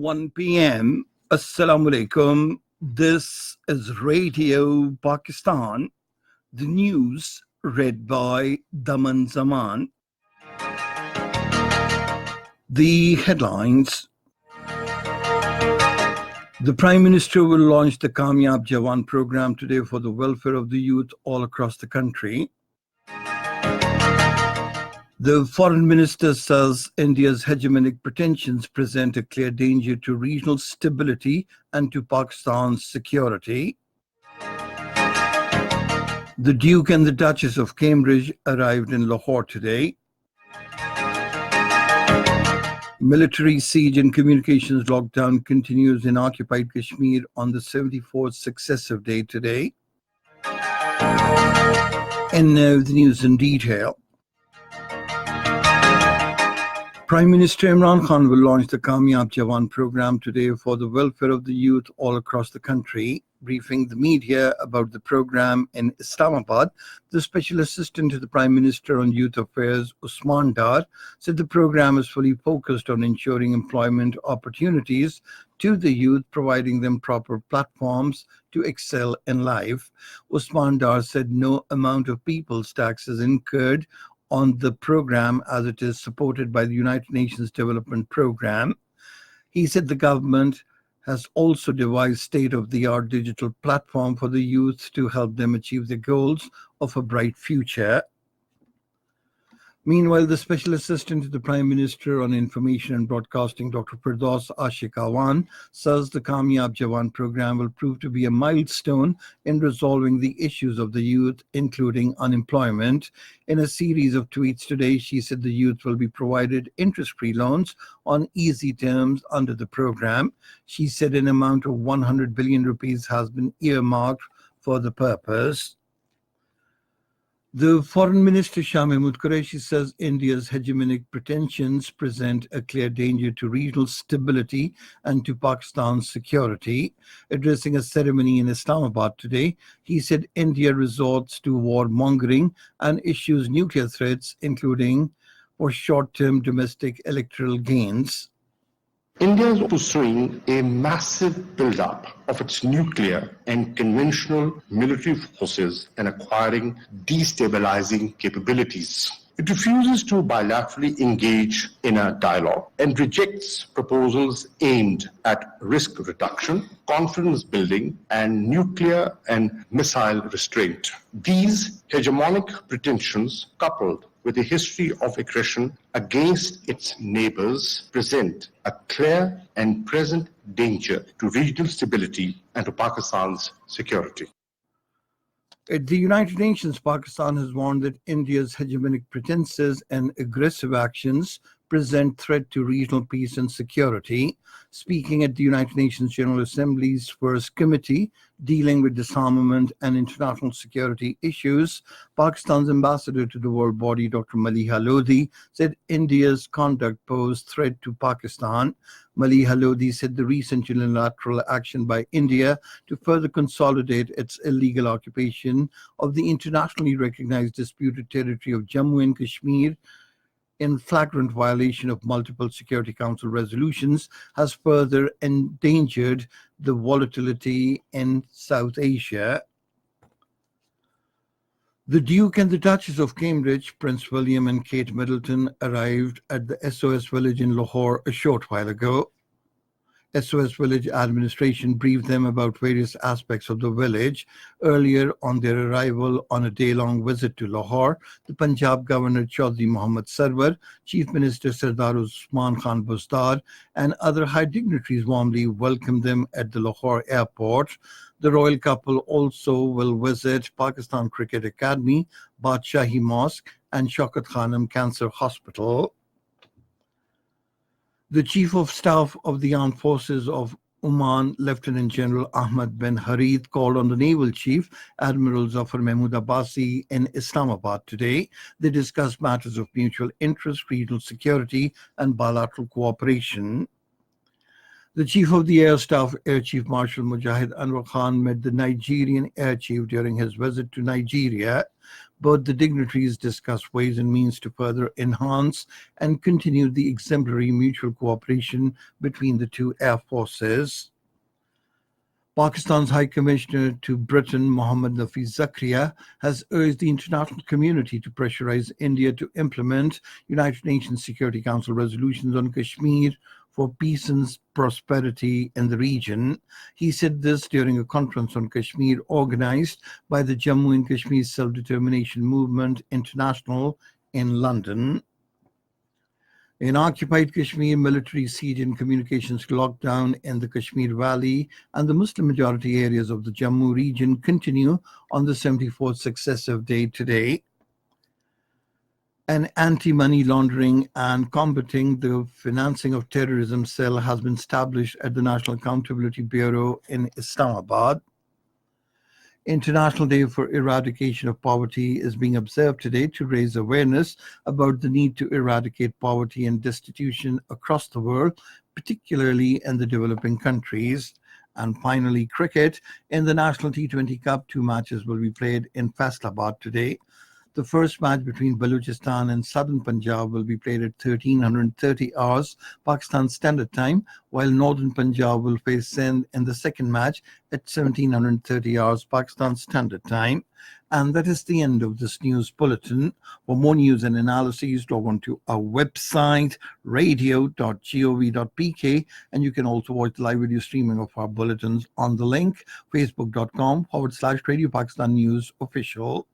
1 p.m. Assalamu alaikum. This is Radio Pakistan. The news read by Daman Zaman. The headlines. The Prime Minister will launch the Kamyab Jawan program today for the welfare of the youth all across the country. The Foreign Minister says India's hegemonic pretensions present a clear danger to regional stability and to Pakistan's security. The Duke and the Duchess of Cambridge arrived in Lahore today. Military siege and communications lockdown continues in occupied Kashmir on the 74th successive day today. And now the news in detail. Prime Minister Imran Khan will launch the Kamyab Jawan program today for the welfare of the youth all across the country. Briefing the media about the program in Islamabad, the Special Assistant to the Prime Minister on Youth Affairs, Usman Dar, said the program is fully focused on ensuring employment opportunities to the youth, providing them proper platforms to excel in life. Usman Dar said no amount of people's tax is incurred on the program as it is supported by the United Nations Development Program. He said the government has also devised state-of-the-art digital platform for the youth to help them achieve the goals of a bright future. Meanwhile, the Special Assistant to the Prime Minister on Information and Broadcasting, Dr. Firdaus Ashiq Awan, says the Kamyab Jawan program will prove to be a milestone in resolving the issues of the youth, including unemployment. In a series of tweets today, she said the youth will be provided interest-free loans on easy terms under the program. She said an amount of 100 billion rupees has been earmarked for the purpose. The Foreign Minister Shah Mahmood Qureshi says India's hegemonic pretensions present a clear danger to regional stability and to Pakistan's security. Addressing a ceremony in Islamabad today, he said India resorts to warmongering and issues nuclear threats, including for short-term domestic electoral gains. India is pursuing a massive build-up of its nuclear and conventional military forces and acquiring destabilizing capabilities. It refuses to bilaterally engage in a dialogue and rejects proposals aimed at risk reduction, confidence building, and nuclear and missile restraint. These hegemonic pretensions, coupled with a history of aggression against its neighbors, present a clear and present danger to regional stability and to Pakistan's security. At the United Nations, Pakistan has warned that India's hegemonic pretenses and aggressive actions present threat to regional peace and security. Speaking at the United Nations General Assembly's First Committee dealing with disarmament and international security issues, Pakistan's ambassador to the world body, Dr. Maliha Lodhi, said India's conduct posed threat to Pakistan. Maliha Lodhi said the recent unilateral action by India to further consolidate its illegal occupation of the internationally recognized disputed territory of Jammu and Kashmir in flagrant violation of multiple Security Council resolutions has further endangered the volatility in South Asia. The Duke and the Duchess of Cambridge, Prince William and Kate Middleton, arrived at the SOS Village in Lahore a short while ago. SOS Village administration briefed them about various aspects of the village. Earlier on their arrival on a day-long visit to Lahore, the Punjab Governor Chaudhry Mohammad Sarwar, Chief Minister Sardar Usman Khan Bustard, and other high dignitaries warmly welcomed them at the Lahore airport. The royal couple also will visit Pakistan Cricket Academy, Badshahi Mosque, and Shaukat Khanum Cancer Hospital. The Chief of Staff of the Armed Forces of Oman, Lieutenant General Ahmad bin Harith, called on the Naval Chief, Admiral Zafar Mahmood Abbasi, in Islamabad today. They discussed matters of mutual interest, regional security, and bilateral cooperation. The Chief of the Air Staff, Air Chief Marshal Mujahid Anwar Khan, met the Nigerian Air Chief during his visit to Nigeria. Both the dignitaries discussed ways and means to further enhance and continue the exemplary mutual cooperation between the two air forces. Pakistan's High Commissioner to Britain, Mohammad Nafiz Zakaria, has urged the international community to pressurize India to implement United Nations Security Council resolutions on Kashmir for peace and prosperity in the region. He said this during a conference on Kashmir organized by the Jammu and Kashmir Self-Determination Movement International in London. In occupied Kashmir, military siege and communications lockdown in the Kashmir Valley and the Muslim majority areas of the Jammu region continue on the 74th successive day today. An anti-money laundering and combating the financing of terrorism cell has been established at the National Accountability Bureau in Islamabad. International Day for Eradication of Poverty is being observed today to raise awareness about the need to eradicate poverty and destitution across the world, particularly in the developing countries. And finally, cricket. In the National T20 Cup, 2 matches will be played in Faisalabad today. The first match between Balochistan and Southern Punjab will be played at 1330 hours Pakistan Standard Time, while Northern Punjab will face Sindh in the second match at 1730 hours Pakistan Standard Time. And that is the end of this news bulletin. For more news and analyses, log on to our website, radio.gov.pk, and you can also watch the live video streaming of our bulletins on the link, facebook.com/Radio Pakistan News Official.